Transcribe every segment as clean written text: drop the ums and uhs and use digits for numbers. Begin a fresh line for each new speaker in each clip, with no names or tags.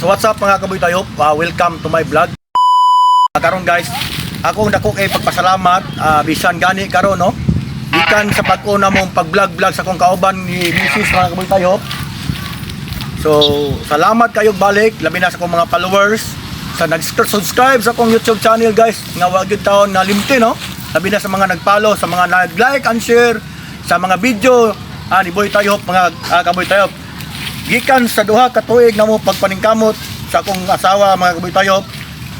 So what's up mga kaboy tayo? Welcome to my vlog. Karon guys, akong dako kay pagpasalamat bisan gani karon no. Gikan sa pag-una mong pag-vlog sa akong kauban ni Mrs. mga kaboy tayo. So salamat kayo balik labi na sa akong mga followers sa nag-subscribe sa akong YouTube channel guys. Nga wa gyud taon na limti no. Labi na sa mga nag-follow, sa mga nag-like and share sa mga video ni Boy Tayop mga kaboy tayo. Gikan sa duha ka tuig na mo pagpaningkamot sa akong asawa mga kaboy tayo,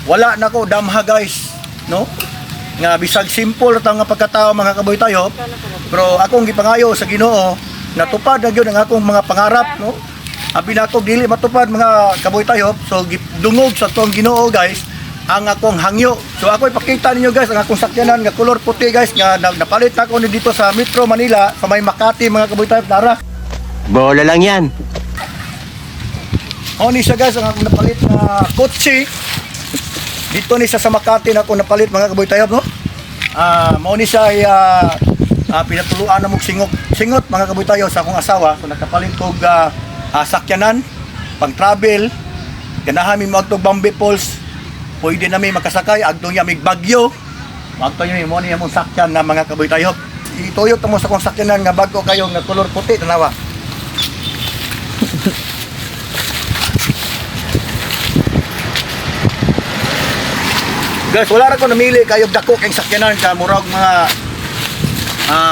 wala na ko damha guys, no? Nga bisag simple ra nga pagkatao mga kaboy tayo, pero akong gipangayo sa Ginoo natupad na gyud ang akong mga pangarap, no? Abi na ako dili matupad mga kaboy tayo, so dungog sa tuong Ginoo guys ang akong hangyo. So ako ipakita ninyo guys ang akong sakyanan nga color puti guys nga napalit na ako dito sa Metro Manila sa may Makati mga kaboy tayo. Tara.
Bola lang yan.
Ni siya guys ang akong napalit na kotse. Dito ni siya sa Makati na ako napalit mga kaboy tayo, no? Mao ni siya ay pinatuluan na mong singot mga kaboy tayo sa akong asawa. So nakapalit kog sakyanan pang travel. Ganahan mi magtog Bambi Falls. Pwede na may makasakay agtong ya mig bagyo. Magto niyo mo ni among sakyan na mga kaboy tayo. Ituyot mo sa akong sakyanan nga bago kayo nga color puti tanawa. Guys, wala ra ko namili kayo dako kay sakyanan ka murag mga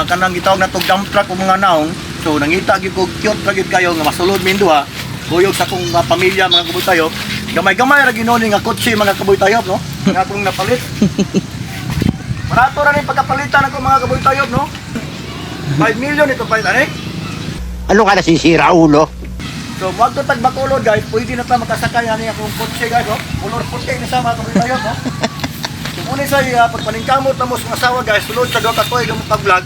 kanang gitawag na tog dump truck o mga naong. So nangita gyud ko cute ra gyud kayo nga masulod min duha. Kuyog sa akong pamilya mga kaboy tayo. Gamay-gamay ra ginoni nga kotse mga kaboy tayo, no? Nga akong napalit. Barato ra ni pagkapalitan ako mga kaboy tayo, no? 5 million ito palitan eh.
Ano ka nasisira, ulo?
So wag to tag Bacolod guys, pwede na ta makasakay ani akong kotse guys, no? Color puti ni sa mga kaboy tayo, no? Muna sa pagpaningkamot na mo sa asawa guys, sulod sa doka ko yung pag-vlog,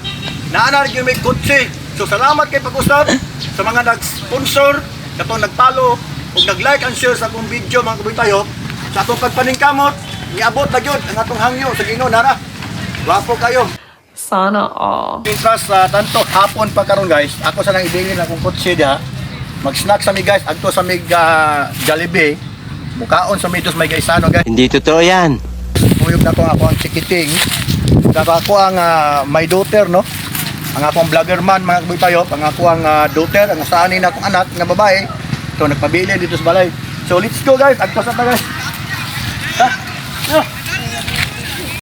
naana rin yung may kotse. So salamat kay pag-usap sa mga nag-sponsor, katong nag-follow, o nag-like and share sa akong video mga kaboy tayo. Sa atong pagpaningkamot, niabot na yun ang atong hangyo sa Ginoo nara. Wapo kayo.
Sana all.
Intras tanto hapon pa karon guys, ako sa nang ibilin akong kotse dia. Mag-snack sa mi guys, agto sa mig Jollibee. Mukaon sa mitos may gaisano guys.
Hindi totoo yan.
Tuyog na ko ako ang chikiting. Dapat ako ang my daughter, no? Ang akong vlogger man, mga kaboy tayo. Ang ako ang daughter, ang saanin na akong anak na babae. So, nagpabili dito sa balay. So, let's go guys. Agtos na ta guys.